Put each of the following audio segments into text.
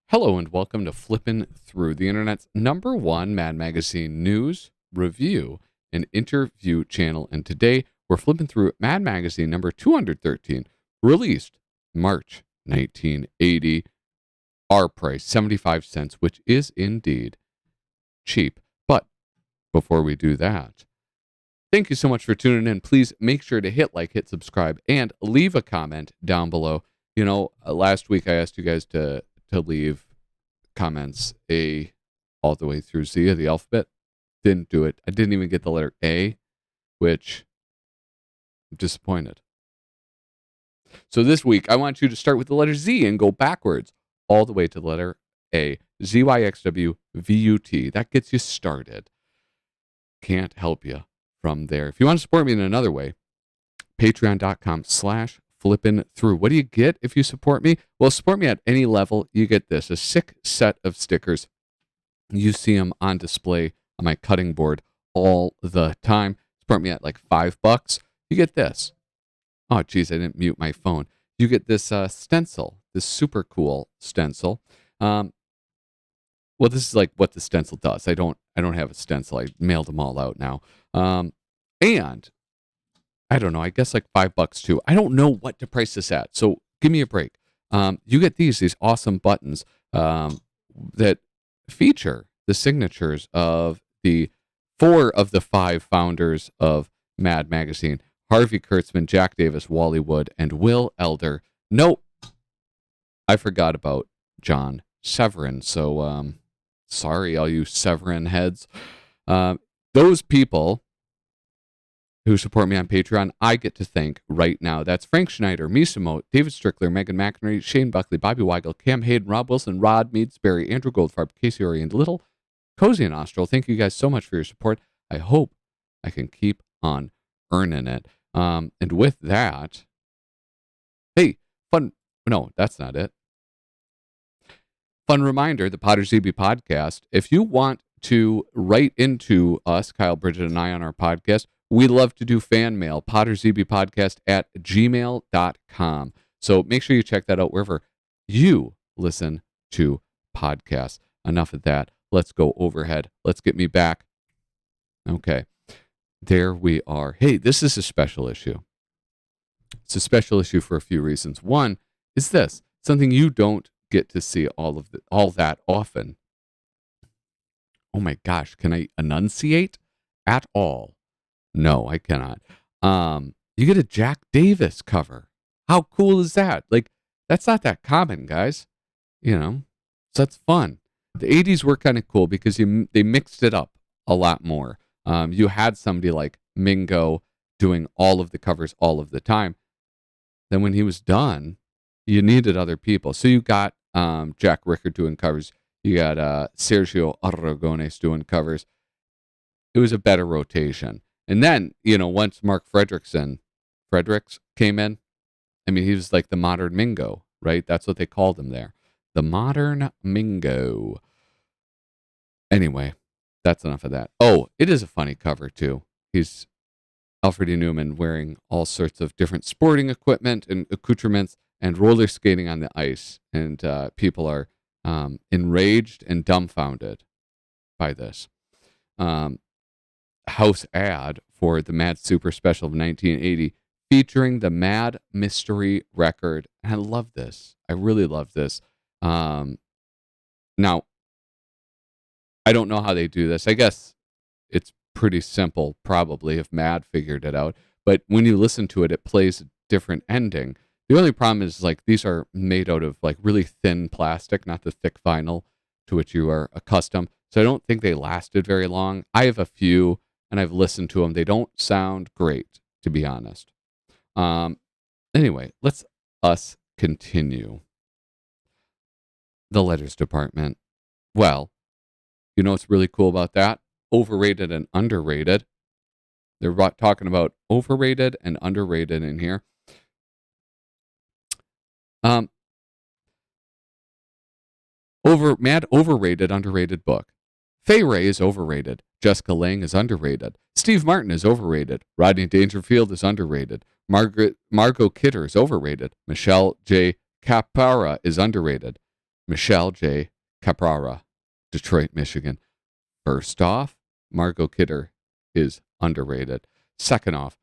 Hello and welcome to Flippin Through, the internet's #1 Mad Magazine news, review, and interview channel. And today we're flipping through Mad Magazine number 213, released March 1980. Our price, 75 cents, which is indeed cheap. But before we do that, thank you so much for tuning in. Please make sure to hit like, hit subscribe, and leave a comment down below. You know, last week I asked you guys to leave comments A all the way through Z of the alphabet. Didn't do it. I didn't even get the letter A, which I'm disappointed. So this week, I want you to start with the letter Z and go backwards all the way to the letter A. ZYXWVUT. That gets you started. Can't help you from there. If you want to support me in another way, patreon.com/flippinthrough. What do you get if you support me? Well, support me at any level. You get this, a sick set of stickers. You see them on display on my cutting board all the time. Support me at like $5. You get this. Oh, geez, I didn't mute my phone. You get this stencil, this super cool stencil. Well, this is like what the stencil does. I don't have a stencil. I mailed them all out now. And I don't know, I guess like $5 too. I don't know what to price this at, so give me a break. You get these awesome buttons that feature the signatures of the 4 of the 5 founders of Mad Magazine: Harvey Kurtzman, Jack Davis, Wally Wood, and Will Elder. Nope, I forgot about John Severin, so sorry, all you Severin heads. Those people who support me on Patreon, I get to thank right now. That's Frank Schneider, Misa Moat, David Strickler, Megan McInerney, Shane Buckley, Bobby Weigel, Cam Hayden, Rob Wilson, Rod Meadsbury, Andrew Goldfarb, Casey Ori, and Little, Cozy and Austral. Thank you guys so much for your support. I hope I can keep on earning it. And with that, hey, no, that's not it. Fun reminder, the Potter ZB podcast. If you want to write into us, Kyle, Bridget, and I on our podcast, we love to do fan mail, potterzbpodcast@gmail.com. So make sure you check that out wherever you listen to podcasts. Enough of that. Let's go overhead. Let's get me back. Okay. There we are. Hey, this is a special issue. It's a special issue for a few reasons. One is this, something you don't get to see all that often. Oh my gosh, can I enunciate at all? No, I cannot. You get a Jack Davis cover. How cool is that? Like, that's not that common, guys. You know, so that's fun. The 80s were kind of cool because they mixed it up a lot more. You had somebody like Mingo doing all of the covers all of the time. Then when he was done, you needed other people. So you got Jack Rickard doing covers. You got Sergio Aragones doing covers. It was a better rotation. And then, you know, once Mark Fredericks came in, I mean, he was like the modern Mingo, right? That's what they called him there. The modern Mingo. Anyway, that's enough of that. Oh, it is a funny cover, too. He's Alfred E. Newman wearing all sorts of different sporting equipment and accoutrements and roller skating on the ice. And people are enraged and dumbfounded by this. House ad for the Mad Super Special of 1980 featuring the Mad Mystery Record. And I love this. I really love this. Now, I don't know how they do this. I guess it's pretty simple, probably, if Mad figured it out. But when you listen to it, it plays a different ending. The only problem is, like, these are made out of, like, really thin plastic, not the thick vinyl to which you are accustomed. So I don't think they lasted very long. I have a few, and I've listened to them. They don't sound great, to be honest. Anyway, let's continue. The letters department. Well, you know what's really cool about that? Overrated and underrated. They're talking about overrated and underrated in here. Overrated, underrated book. Fay Wray is overrated. Jessica Lange is underrated. Steve Martin is overrated. Rodney Dangerfield is underrated. Margot Kidder is overrated. Michelle J. Caprara is underrated. Michelle J. Caprara, Detroit, Michigan. First off, Margot Kidder is underrated. Second off,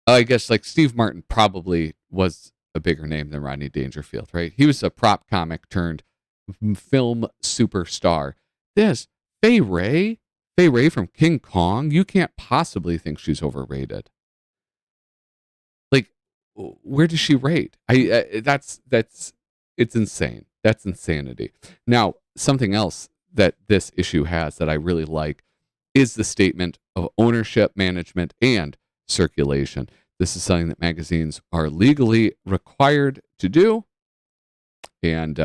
I guess like Steve Martin probably was a bigger name than Rodney Dangerfield, right? He was a prop comic turned film superstar. This Fay Wray from King Kong, you can't possibly think she's overrated. Like, where does she rate? That's it's insane. That's insanity. Now, something else that this issue has that I really like is the statement of ownership, management, and circulation. This is something that magazines are legally required to do. And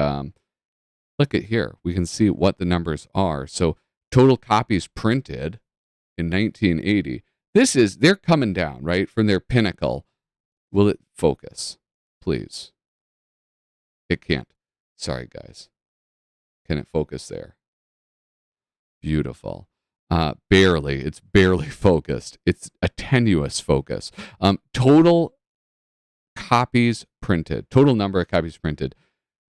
look at here. We can see what the numbers are. So total copies printed in 1980. They're coming down, right, from their pinnacle. Will it focus, please? It can't. Sorry, guys. Can it focus there? Beautiful. Barely. It's barely focused. It's a tenuous focus. Total copies printed. Total number of copies printed.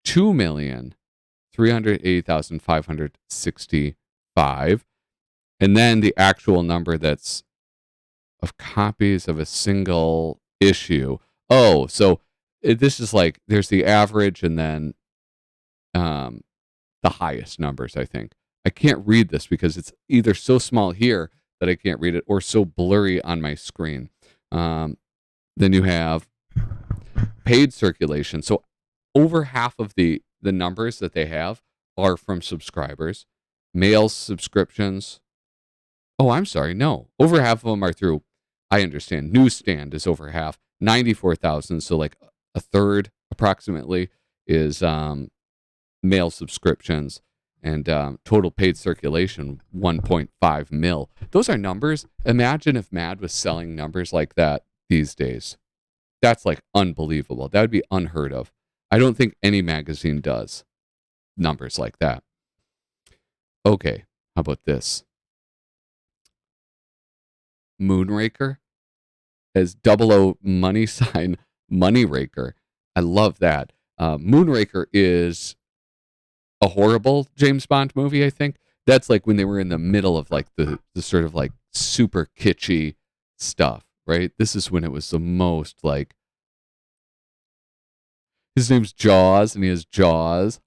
2,380,565. And then the actual number that's of copies of a single issue. Oh, so this is like there's the average and then the highest numbers, I think. I can't read this because it's either so small here that I can't read it or so blurry on my screen. Then you have paid circulation. So over half of the numbers that they have are from subscribers. Mail subscriptions. Oh, I'm sorry. No. Over half of them are through, I understand, newsstand is over half. 94,000. So like a third approximately is mail subscriptions. And total paid circulation, 1.5 mil. Those are numbers. Imagine if MAD was selling numbers like that these days. That's like unbelievable. That would be unheard of. I don't think any magazine does numbers like that. Okay, how about this? Moonraker as 00 money sign Moneyraker. I love that. Moonraker is a horrible James Bond movie, I think. That's like when they were in the middle of like the sort of like super kitschy stuff, right? This is when it was the most like, his name's Jaws and he has Jaws.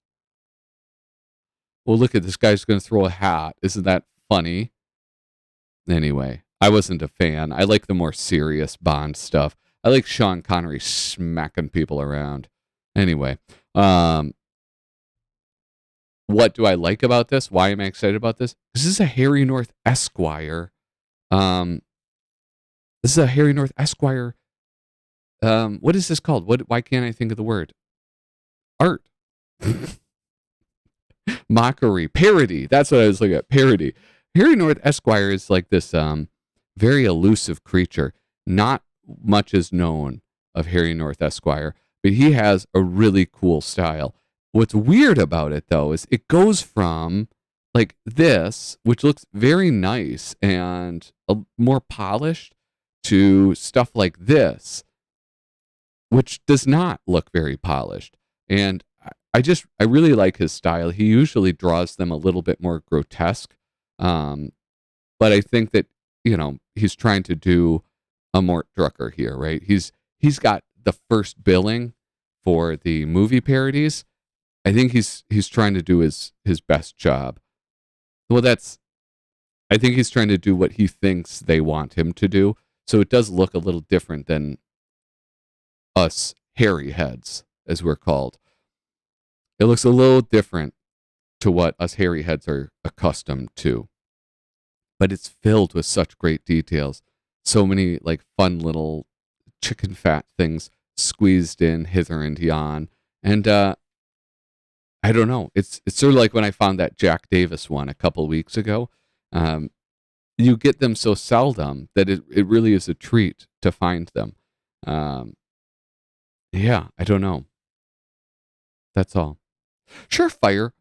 Well, look at this guy's going to throw a hat. Isn't that funny? Anyway, I wasn't a fan. I like the more serious Bond stuff. I like Sean Connery smacking people around. Anyway, what do I like about this? Why am I excited about this? This is a Harry North Esquire. This is a Harry North Esquire. What is this called? Why can't I think of the word? Art. Mockery. Parody. That's what I was looking at. Parody. Harry North Esquire is like this very elusive creature. Not much is known of Harry North Esquire, but he has a really cool style. What's weird about it, though, is it goes from like this, which looks very nice and more polished, to stuff like this, which does not look very polished. And I really like his style. He usually draws them a little bit more grotesque. But I think that, he's trying to do a Mort Drucker here, right? He's got the first billing for the movie parodies. I think he's trying to do his best job. Well, I think he's trying to do what he thinks they want him to do. So it does look a little different than us hairy heads, as we're called. It looks a little different to what us hairy heads are accustomed to. But it's filled with such great details. So many like fun little chicken fat things squeezed in hither and yon. And I don't know. It's sort of like when I found that Jack Davis one a couple weeks ago. You get them so seldom that it really is a treat to find them. Yeah, I don't know. That's all. Surefire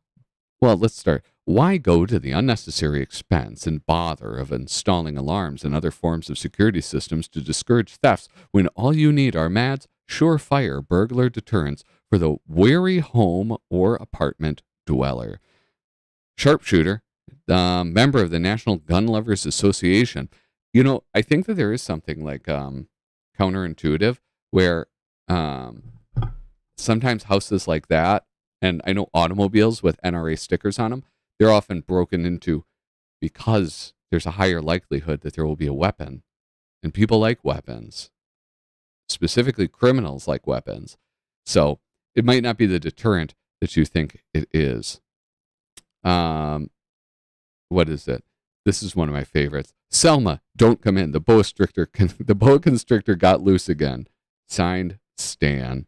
Well, let's start. Why go to the unnecessary expense and bother of installing alarms and other forms of security systems to discourage thefts when all you need are MAD's surefire burglar deterrents for the wary home or apartment dweller? Sharpshooter, member of the National Gun Lovers Association. I think that there is something like counterintuitive where um, sometimes houses like that, and I know automobiles with NRA stickers on them, they're often broken into because there's a higher likelihood that there will be a weapon. And people like weapons, specifically criminals like weapons. So it might not be the deterrent that you think it is. Um, what is it? This is one of my favorites. Selma, don't come in. The boa constrictor got loose again. Signed, Stan.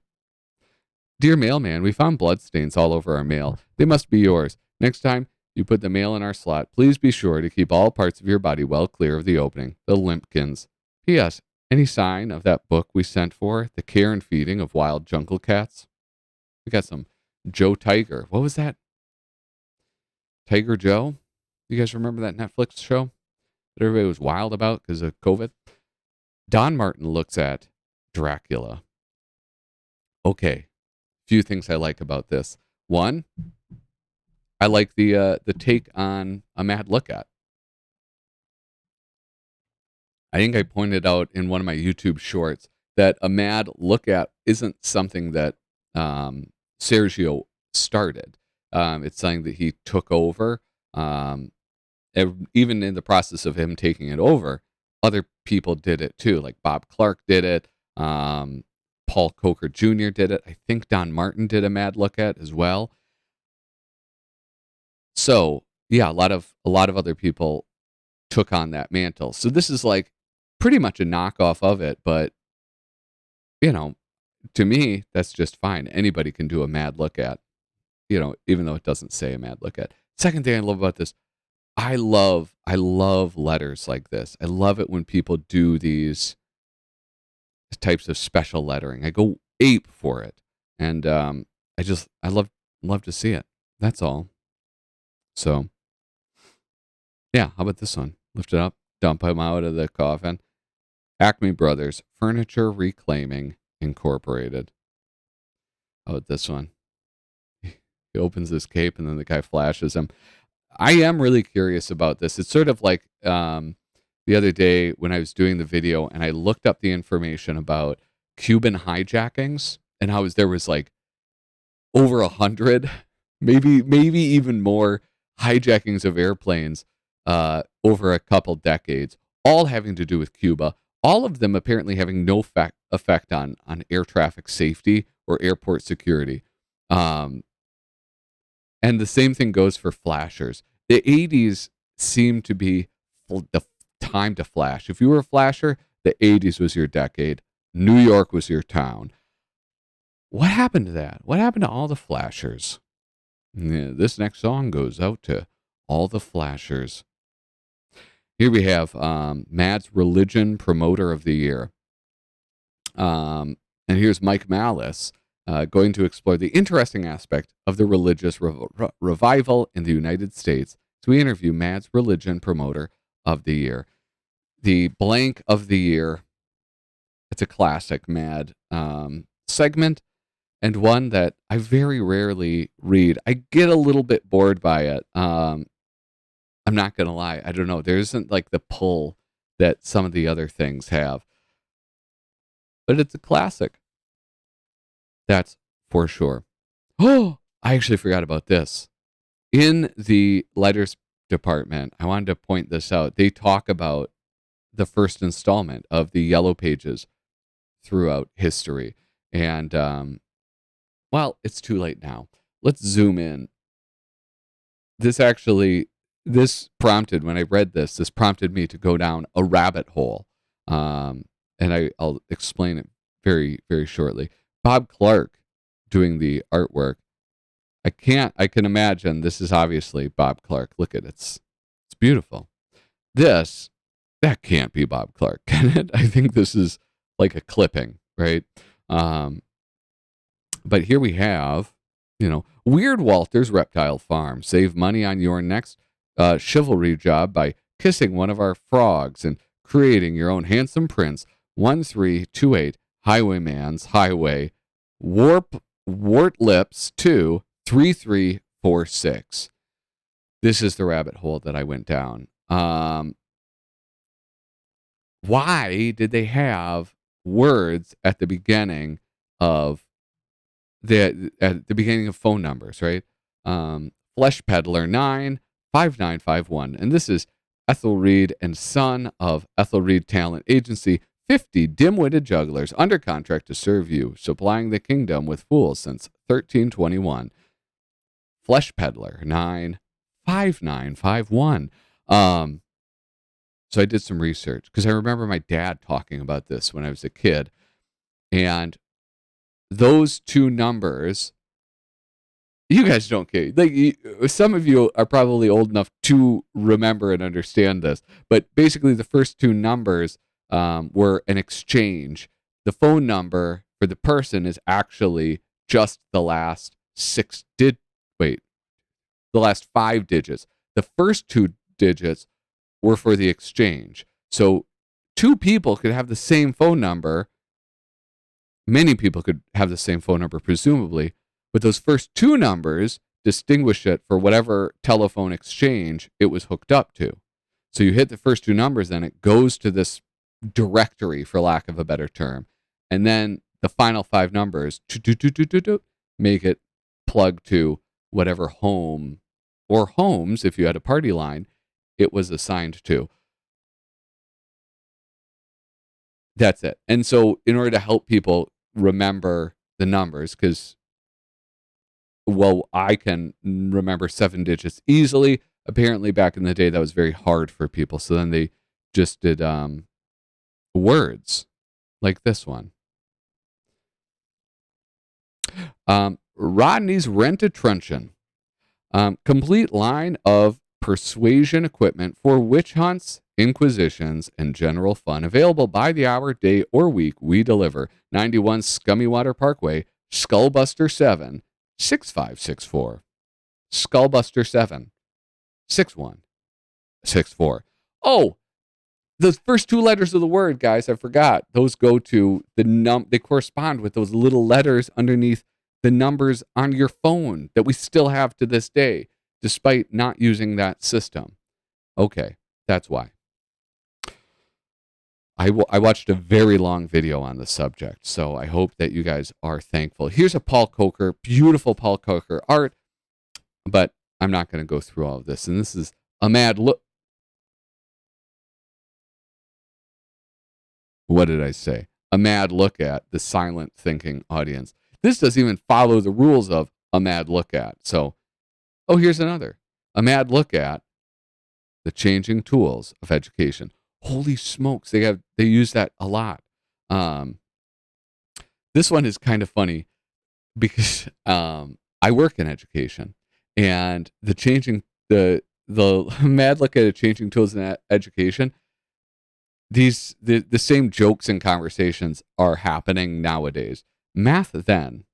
Dear mailman, we found bloodstains all over our mail. They must be yours. Next time you put the mail in our slot, please be sure to keep all parts of your body well clear of the opening. The Limpkins. P.S. Any sign of that book we sent for, The Care and Feeding of Wild Jungle Cats? We got some Joe Tiger. What was that? Tiger Joe? You guys remember that Netflix show that everybody was wild about because of COVID? Don Martin looks at Dracula. Okay, few things I like about this. One, I like the take on a mad look at. I think I pointed out in one of my YouTube shorts that a mad look at isn't something that Sergio started. It's something that he took over. Even in the process of him taking it over, other people did it too. Like Bob Clark did it. Paul Coker Jr. did it. I think Don Martin did a mad look at as well. So yeah, a lot of other people took on that mantle. So this is like pretty much a knockoff of it, but to me, that's just fine. Anybody can do a mad look at, even though it doesn't say a mad look at. Second thing I love about this, I love letters like this. I love it when people do these types of special lettering. I go ape for it. And I love to see it. That's all. So yeah, how about this one? Lift it up, dump him out of the coffin. Acme Brothers, Furniture Reclaiming Incorporated. How about this one? He opens his cape and then the guy flashes him. I am really curious about this. It's sort of like the other day when I was doing the video and I looked up the information about Cuban hijackings and how there was like over 100, maybe even more hijackings of airplanes over a couple decades, all having to do with Cuba. All of them apparently having no effect on air traffic safety or airport security. And the same thing goes for flashers. The 80s seemed to be the time to flash. If you were a flasher, the 80s was your decade. New York was your town. What happened to that? What happened to all the flashers? Yeah, this next song goes out to all the flashers. Here we have MAD's Religion Promoter of the Year. And here's Mike Malice going to explore the interesting aspect of the religious revival in the United States. So we interview MAD's Religion Promoter of the Year. The blank of the year. It's a classic MAD segment and one that I very rarely read. I get a little bit bored by it. I'm not going to lie. I don't know. There isn't like the pull that some of the other things have. But it's a classic. That's for sure. Oh, I actually forgot about this. In the letters department, I wanted to point this out. They talk about the first installment of the Yellow Pages throughout history. And, well, it's too late now. Let's zoom in. This prompted, when I read this prompted me to go down a rabbit hole. And I'll explain it very, very shortly. Bob Clark doing the artwork. I can imagine this is obviously Bob Clark. Look at it. It's beautiful. That can't be Bob Clark, can it? I think this is like a clipping, right? But here we have Weird Walter's Reptile Farm. Save money on your next chivalry job by kissing one of our frogs and creating your own handsome prince. 1328 Highwayman's Highway. Wart Lips 2 3346. This is the rabbit hole that I went down. Why did they have words at the beginning of phone numbers, right? Flesh Peddler 95951. And this is Ethel Reed and son of Ethel Reed Talent Agency. 50 dim-witted jugglers under contract to serve you, supplying the kingdom with fools since 1321. Flesh Peddler 95951. So I did some research because I remember my dad talking about this when I was a kid. And those two numbers, you guys don't care. Some of you are probably old enough to remember and understand this. But basically, the first two numbers were an exchange. The phone number for the person is actually just the last the last 5 digits. The first 2 digits were for the exchange. So 2 people could have the same phone number. Many people could have the same phone number, presumably, but those first 2 numbers distinguish it for whatever telephone exchange it was hooked up to. So you hit the first 2 numbers, and it goes to this directory, for lack of a better term. And then the final 5 numbers make it plug to whatever home or homes, if you had a party line, it was assigned to. That's it. And so in order to help people remember the numbers, because, I can remember 7 digits easily. Apparently back in the day, that was very hard for people. So then they just did words like this one. Rodney's Rent-A-Truncheon. Complete line of persuasion equipment for witch hunts, inquisitions, and general fun. Available by the hour, day, or week. We deliver. 91 Scummywater Parkway, Skullbuster 7, 6564. Skullbuster 7, 6164. Oh, those first 2 letters of the word, guys, I forgot. Those go to they correspond with those little letters underneath the numbers on your phone that we still have to this day, despite not using that system. Okay, that's why. I watched a very long video on the subject, so I hope that you guys are thankful. Here's a Paul Coker, beautiful Paul Coker art, but I'm not going to go through all of this. And this is a mad look. What did I say? A mad look at the silent thinking audience. This doesn't even follow the rules of a mad look at. So, here's another. A mad look at the changing tools of education. Holy smokes, they use that a lot. This one is kind of funny because I work in education, and the mad look at changing tools in education. The same jokes and conversations are happening nowadays. Math then.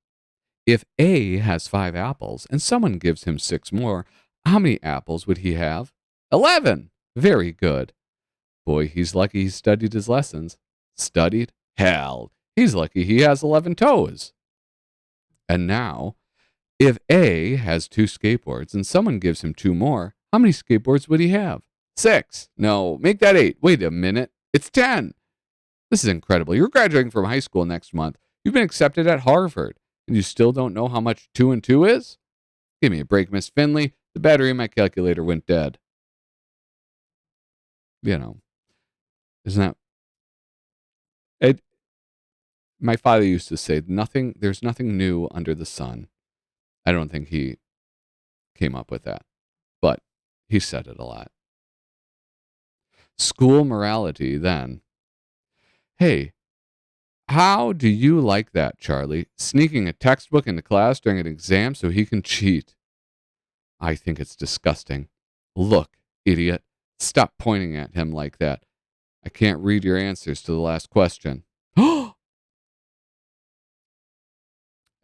If A has 5 apples and someone gives him 6 more, how many apples would he have? 11. Very good. Boy, he's lucky he studied his lessons. Studied? Hell, he's lucky he has 11 toes. And now, if A has 2 skateboards and someone gives him 2 more, how many skateboards would he have? 6. No, make that 8. Wait a minute. It's 10. This is incredible. You're graduating from high school next month. You've been accepted at Harvard, and you still don't know how much 2 and 2 is? Give me a break, Miss Finley. The battery in my calculator went dead. Isn't that... My father used to say, there's nothing new under the sun. I don't think he came up with that, but he said it a lot. School morality, then. Hey, how do you like that, Charlie? Sneaking a textbook into class during an exam so he can cheat. I think it's disgusting. Look, idiot. Stop pointing at him like that. I can't read your answers to the last question.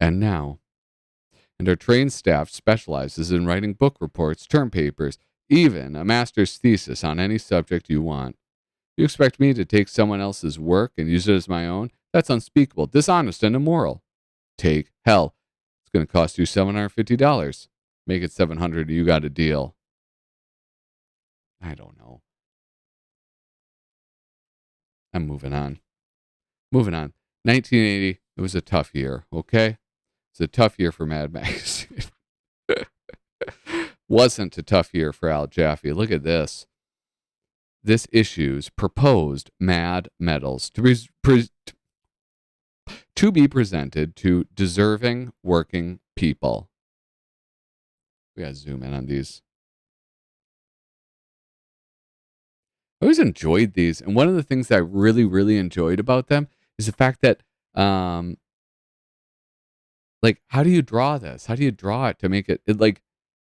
And now, and our trained staff specializes in writing book reports, term papers, even a master's thesis on any subject you want. You expect me to take someone else's work and use it as my own? That's unspeakable, dishonest, and immoral. Hell, it's going to cost you $750. Make it $700, you got a deal. I don't know. I'm moving on. 1980, it was a tough year, okay? It's a tough year for Mad Magazine. Wasn't a tough year for Al Jaffe. Look at this. This issue's proposed MAD medals to be presented to deserving working people. We gotta zoom in on these. I always enjoyed these, and one of the things that I really, really enjoyed about them is the fact that, like, how do you draw this? How do you draw it to make it like,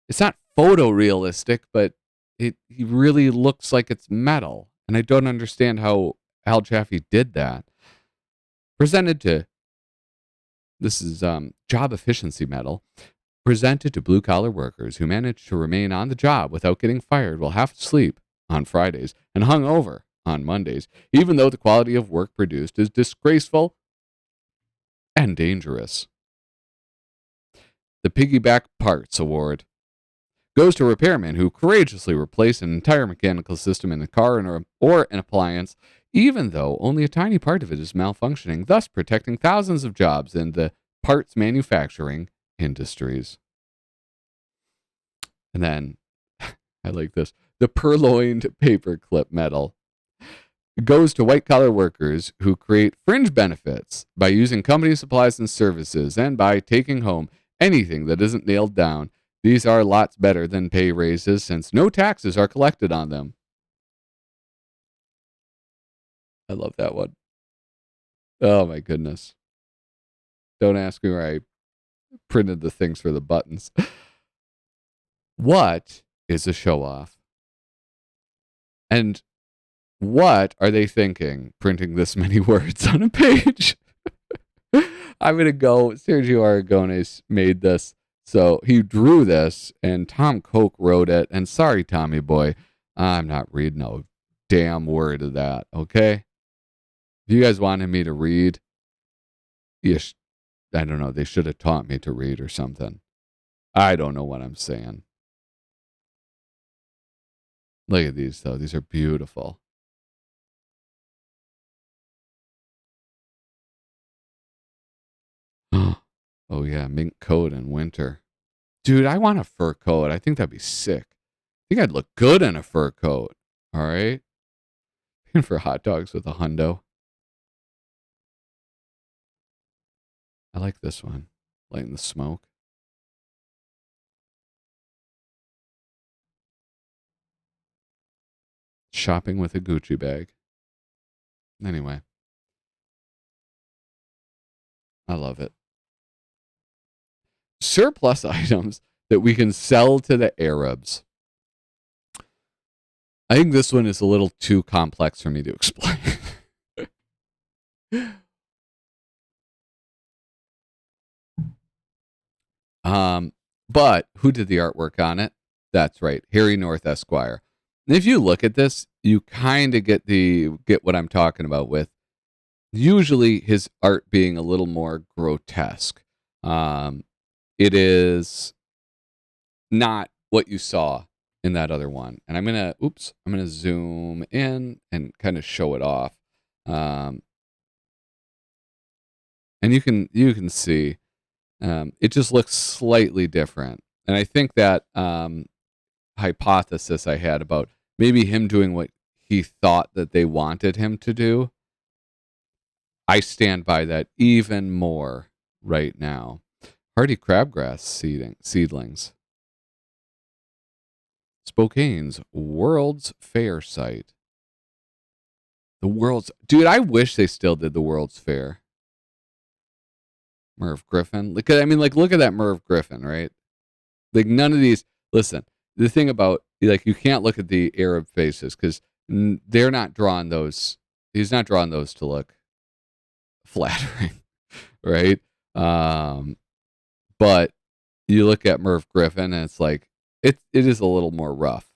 it's not photorealistic, but he really looks like it's metal, and I don't understand how Al Jaffe did that. Presented to, this is job efficiency medal, presented to blue-collar workers who managed to remain on the job without getting fired while half asleep on Fridays and hung over on Mondays, even though the quality of work produced is disgraceful and dangerous. The Piggyback Parts Award goes to a repairman who courageously replaced an entire mechanical system in a car or an appliance, even though only a tiny part of it is malfunctioning, thus protecting thousands of jobs in the parts manufacturing industries. And then, I like this, the Purloined Paperclip Medal goes to white-collar workers who create fringe benefits by using company supplies and services and by taking home anything that isn't nailed down. These are lots better than pay raises since no taxes are collected on them. I love that one. Oh my goodness. Don't ask me where I printed the things for the buttons. What is a show-off? And what are they thinking printing this many words on a page? I'm going to go, Sergio Aragones made this. So he drew this, and Tom Koch wrote it. And sorry, Tommy boy, I'm not reading a damn word of that, okay? If you guys wanted me to read, I don't know, they should have taught me to read or something. I don't know what I'm saying. Look at these, though. These are beautiful. Oh, yeah, mink coat in winter. Dude, I want a fur coat. I think that'd be sick. I think I'd look good in a fur coat. All right? And for hot dogs with a hundo. I like this one. Lighting the smoke. Shopping with a Gucci bag. Anyway. I love it. Surplus items that we can sell to the Arabs. I think this one is a little too complex for me to explain. But who did the artwork on it? That's right, Harry North Esquire. And if you look at this, you kind of get what I'm talking about with usually his art being a little more grotesque. It is not what you saw in that other one. And I'm gonna zoom in and kind of show it off. And you can see it just looks slightly different. And I think that hypothesis I had about maybe him doing what he thought that they wanted him to do, I stand by that even more right now. Hardy crabgrass seedlings. Spokane's World's Fair site. Dude, I wish they still did the World's Fair. Merv Griffin. Look at that Merv Griffin, right? Like, none of these, listen, the thing about, like, you can't look at the Arab faces because they're not drawing those. He's not drawing those to look flattering, right? But you look at Merv Griffin and it's like, it is a little more rough.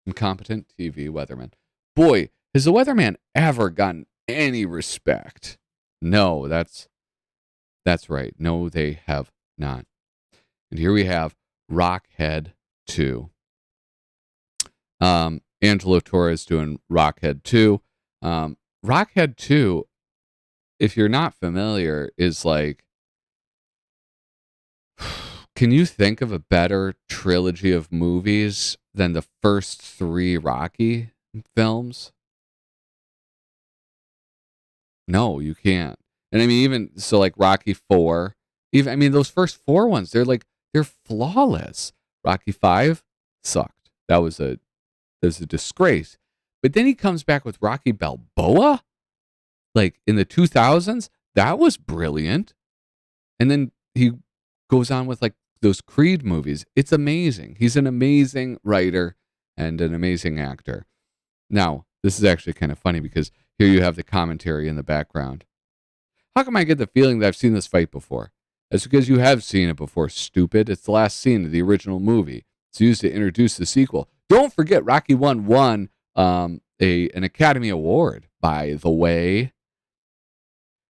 Incompetent TV weatherman. Boy, has the weatherman ever gotten any respect? No, that's right. No, they have not. And here we have Rockhead 2. Angelo Torres doing Rockhead 2. Rockhead 2, if you're not familiar, is like, can you think of a better trilogy of movies than the first 3 Rocky films? No, you can't. And I mean, even so, like Rocky 4, even, I mean, those first 4 ones, they're flawless. Rocky 5 sucked. That was a disgrace. But then he comes back with Rocky Balboa, like in the 2000s. That was brilliant. And then he goes on with like those Creed movies. It's amazing. He's an amazing writer and an amazing actor. Now, this is actually kind of funny because here you have the commentary in the background. How come I get the feeling that I've seen this fight before? That's because you have seen it before, stupid. It's the last scene of the original movie. It's used to introduce the sequel. Don't forget, Rocky 1 won an Academy Award, by the way.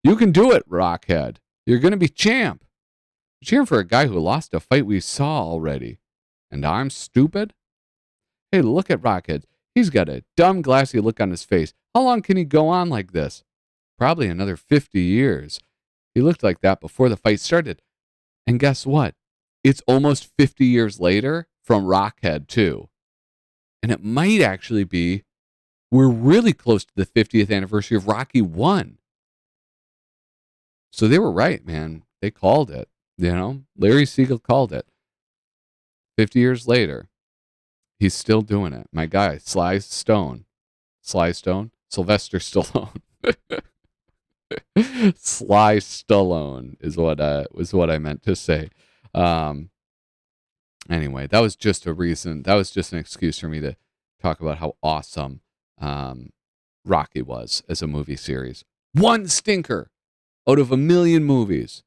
You can do it, Rockhead. You're going to be champ. You're cheering for a guy who lost a fight we saw already. And I'm stupid? Hey, look at Rockhead. He's got a dumb, glassy look on his face. How long can he go on like this? Probably another 50 years. He looked like that before the fight started. And guess what? It's almost 50 years later from Rockhead 2. And it might actually be, we're really close to the 50th anniversary of Rocky 1. So they were right, man. They called it. You know, Larry Siegel called it. 50 years later, he's still doing it. My guy, Sly Stone, Sylvester Stallone. Sly Stallone is what I meant to say. Anyway, that was just a reason. That was just an excuse for me to talk about how awesome Rocky was as a movie series. One stinker out of a million movies.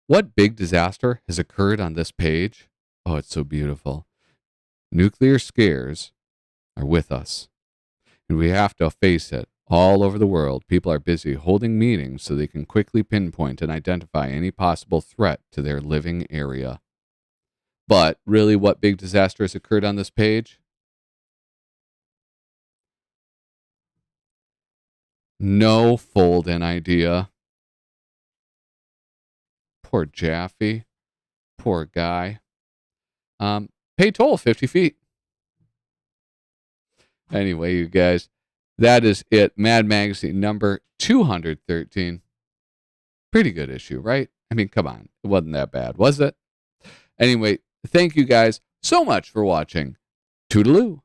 What big disaster has occurred on this page? Oh, it's so beautiful. Nuclear scares are with us, and we have to face it. All over the world, people are busy holding meetings so they can quickly pinpoint and identify any possible threat to their living area. But really, what big disaster has occurred on this page? No fold-in idea. Poor Jaffe. Poor guy. Pay toll, 50 feet. Anyway, you guys, that is it. Mad Magazine number 213. Pretty good issue, right? I mean, come on. It wasn't that bad, was it? Anyway, thank you guys so much for watching. Toodaloo.